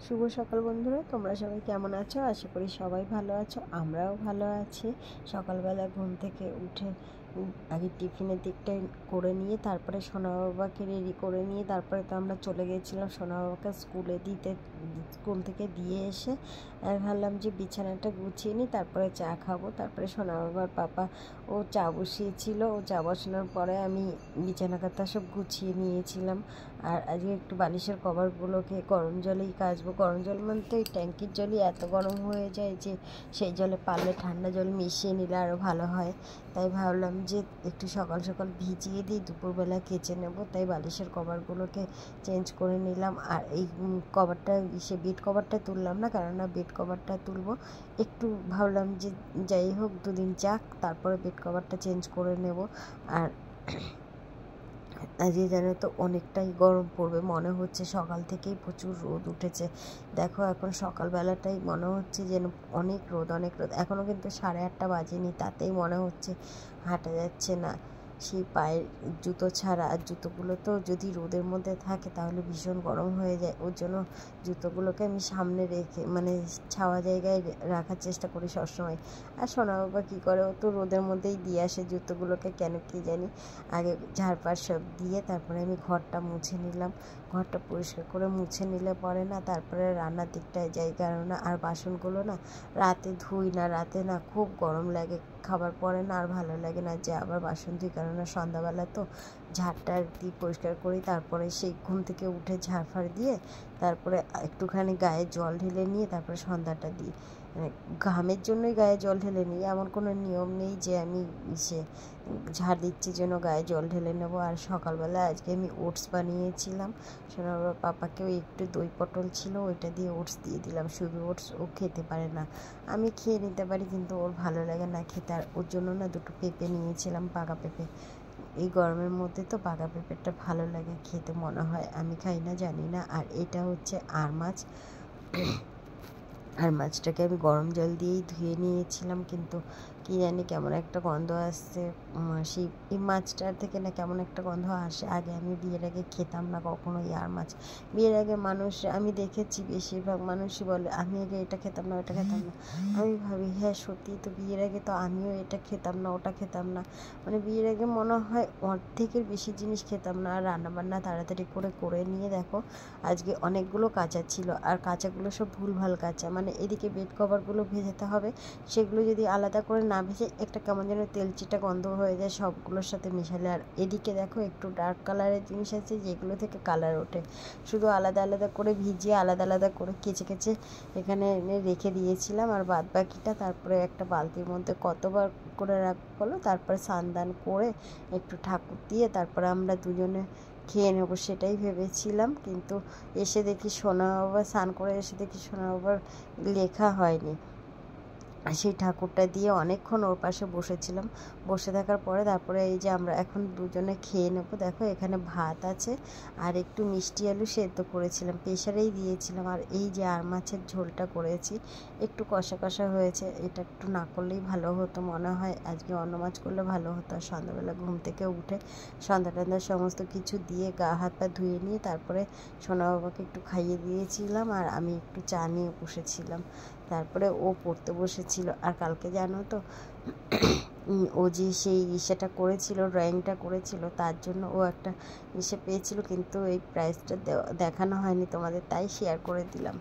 শুভ সকাল বন্ধুরা, তোমরা সবাই কেমন আছো? আশা করি সবাই ভালো আছো, আমরাও ভালো আছি। সকালবেলা ঘুম থেকে উঠে আগে টিফিনের দিকটাই করে নিয়ে তারপরে সোনা বাবাকে রেডি করে নিয়ে তারপরে তো আমরা চলে গিয়েছিলাম সোনা বাবাকে স্কুল থেকে দিয়ে এসে ভাবলাম যে বিছানাটা গুছিয়ে নিই, তারপরে চা খাবো। তারপরে সোনা বাবার পাপা ও চা বসিয়েছিল, ও চা বসানোর পরে আমি বিছানা কাঁথা সব গুছিয়ে নিয়েছিলাম। আর আজকে একটু বালিশের কভারগুলোকে গরম জলেই কাচবো। গরম জল বলতে ওই ট্যাঙ্কির জলই এত গরম হয়ে যায় যে সেই জলে পারলে ঠান্ডা জল মিশিয়ে নিলে আরও ভালো হয়। তাই ভাবলাম যে একটু সকাল সকাল ভিজিয়ে দিই, দুপুরবেলা কেচে নেব। তাই বালিশের কভারগুলোকে চেঞ্জ করে নিলাম। আর এই কভারটা বেড কভারটা তুললাম না, কেননা বেড কভারটা তুলবো একটু ভাবলাম যে যাই হোক দুদিন যাক, তারপরে বেড কভারটা চেঞ্জ করে নেব। আর আজকে জানো তো অনেকটাই গরম পড়বে মনে হচ্ছে, সকাল থেকেই প্রচুর রোদ উঠেছে। দেখো এখন সকালবেলাটাই মনে হচ্ছে যেন অনেক রোদ। এখনও কিন্তু 8:30 বাজেনি, তাতেই মনে হচ্ছে হাঁটা যাচ্ছে না সেই পায়ের জুতো ছাড়া। আর জুতোগুলো তো যদি রোদের মধ্যে থাকে তাহলে ভীষণ গরম হয়ে যায়। ওর জন্য জুতোগুলোকে আমি সামনে রেখে ছাওয়া জায়গায় রাখার চেষ্টা করি সবসময়। আর সোনা বাবা কী করে, ও তো রোদের মধ্যেই দিয়ে আসে জুতোগুলোকে, কেন কি জানি। আগে ঝাড়পাড় সব দিয়ে তারপরে আমি ঘরটা মুছে নিলাম। ঘরটা পরিষ্কার করে মুছে নিলে পরে না তারপরে রান্নার দিকটায় যাই, কেননা আর বাসনগুলো না রাতে ধুই না। রাতে না খুব গরম লাগে, খাবার পরে না আর ভালো লাগে না যে আবার বাসন ধুই, কেননা সন্ধ্যাবেলা তো ঝাড়টা দিয়ে পরিষ্কার করি। তারপরে সেই ঘুম থেকে উঠে ঝাড়ফাড় দিয়ে তারপরে একটুখানি গায়ে জল ঢেলে নিয়ে তারপরে সন্ধ্যাটা দিই। ঘামের জন্যই গায়ে জল ঢেলে নিই, এমন কোনো নিয়ম নেই যে আমি ঝাড় দিচ্ছি জন্য গায়ে জল ঢেলে নেবো। আর সকালবেলা আজকে আমি ওটস বানিয়েছিলাম সোনার পাপাকেও, একটু দই পটল ছিল ওইটা দিয়ে ওটস দিয়ে দিলাম। শুধু ওটস ও খেতে পারে না, আমি খেয়ে নিতে পারি কিন্তু ওর ভালো লাগে না খেতে। আর ওর জন্য না 2টো পেঁপে নিয়েছিলাম, পাকা পেঁপে। এই গরমের মধ্যে তো পাকা পেঁপেটা ভালো লাগে খেতে মনে হয়, আমি খাই না জানি না। আর এটা হচ্ছে আর মাছ। আর মাছটাকে আমি গরম জল দিয়েই ধুয়ে নিয়েছিলাম, কিন্তু কী জানি কেমন একটা গন্ধ আসছে। এই মাছটার থেকে না কেমন একটা গন্ধ আসে। আগে আমি বিয়ের আগে খেতাম না কখনো আর মাছ। বিয়ের আগে আমি দেখেছি বেশিরভাগ মানুষই বলে আমি আগে এটা খেতাম না ওটা খেতাম না। আমি ভাবি হ্যাঁ সত্যি তো, বিয়ের আগে তো আমিও এটা খেতাম না ওটা খেতাম না। বিয়ের আগে মনে হয় অর্ধেকের বেশি জিনিস খেতাম না। আর রান্নাবান্না তাড়াতাড়ি করে নিয়ে দেখো আজকে অনেকগুলো কাঁচা ছিল, আর কাঁচাগুলো সব ভুলভাল কাঁচা। এদিকে বেড কভারগুলো ভেজাতে হবে, সেগুলো যদি আলাদা করে না ভেজে একটা কেমন যেন তেলচিটা গন্ধ হয়ে যায় সবগুলোর সাথে মিশালে। আর এদিকে দেখো একটু ডার্ক কালারের জিনিস আছে যেগুলো থেকে কালার ওঠে, শুধু আলাদা আলাদা করে ভিজিয়ে আলাদা আলাদা করে কেচে এখানে এনে রেখে দিয়েছিলাম। আর বাদ বাকিটা তারপরে একটা বালতির মধ্যে কতবার করে রাখলো, তারপরে স্নান করে একটু ঠাকুর দিয়ে তারপরে আমরা দুজনে খেয়ে নেবো সেটাই ভেবেছিলাম। কিন্তু এসে দেখি সোনা বাবা স্নান করে এসে দেখি সোনা বাবার লেখা হয়নি। সেই ঠাকুরটা দিয়ে অনেকক্ষণ ওর পাশে বসেছিলাম। বসে থাকার পরে তারপরে এই যে আমরা এখন দুজনে খেয়ে নেব। দেখো এখানে ভাত আছে আর একটু মিষ্টি আলু সেদ্ধ করেছিলাম, প্রেশারেই দিয়েছিলাম। আর এই যে আর মাছের ঝোলটা করেছি, একটু কষা কষা হয়েছে। এটা একটু না করলেই ভালো হতো মনে হয়, আজকে অন্য মাছ করলে ভালো হতো। আর সন্ধ্যাবেলা ঘুম থেকে উঠে সন্ধ্যা সমস্ত কিছু দিয়ে গা হাত পা ধুয়ে নিয়ে তারপরে সোনা বাবাকে একটু খাইয়ে দিয়েছিলাম। আর আমি একটু চা নিয়ে বসেছিলাম, তারপরে ও পড়তে বসেছিল। আর কালকে জানো তো ও যে সেই ইসেটা করেছিল, ড্রয়িংটা করেছিল, তার জন্য ও একটা ইসে পেয়েছিল, কিন্তু এই প্রাইজটা দেখানো হয়নি তোমাদের, তাই শেয়ার করে দিলাম।